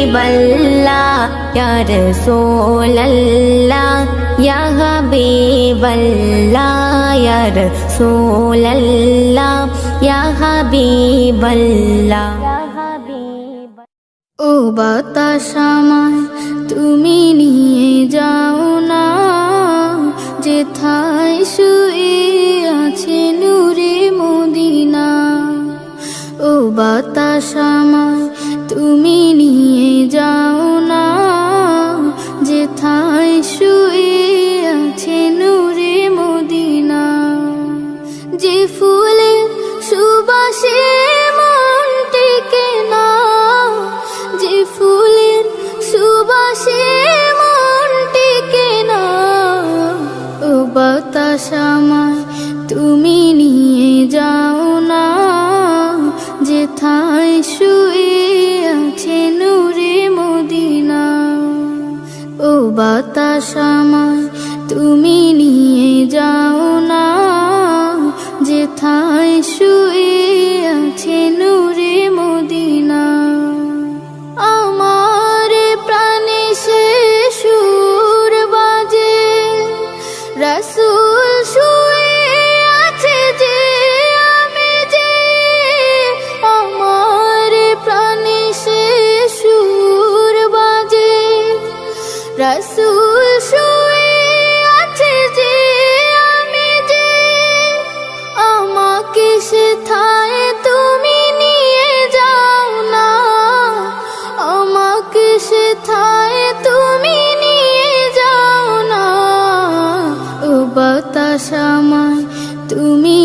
হাবিবাল্লাহ ইয়া রাসূলাল্লাহ ইয়া হাবিবাল্লাহ ইয়া রাসূলাল্লাহ ইয়া হাবিবাল্লাহ। ও বাতাস আমায় তুমি নিয়ে যাও না, যেথায় শুয়ে আছে নূরে মদিনা। ও বাতাস আমায় তুমি নিয়ে যাও না, যেথায় শুয়ে আছে নূরে মদিনা। যে ফুলের সুবাসে মন টেকে না, যে ফুলের সুবাসে মন টেকে না। ও বাতাস আমায় তুমি নিয়ে যাও না, যেথায় শুয়ে আছে নূরে মদিনা। ও বাতাস আমায় তুমি নিয়ে যাও না, যেথায় শুয়ে আছে নূরে মদিনা। আমার প্রাণে সে সুর বাজে, রাসূল শুয়ে আছে যে আমি যে। আমার প্রাণে সে সুর বাজে, রাসূল শুয়ে আছে যে আমি যে। আমাকে সেথায় তুমি নিয়ে যাও না, আমাকে সেথায় তুমি নিয়ে যাও না। ও বাতাস আমায় তুমি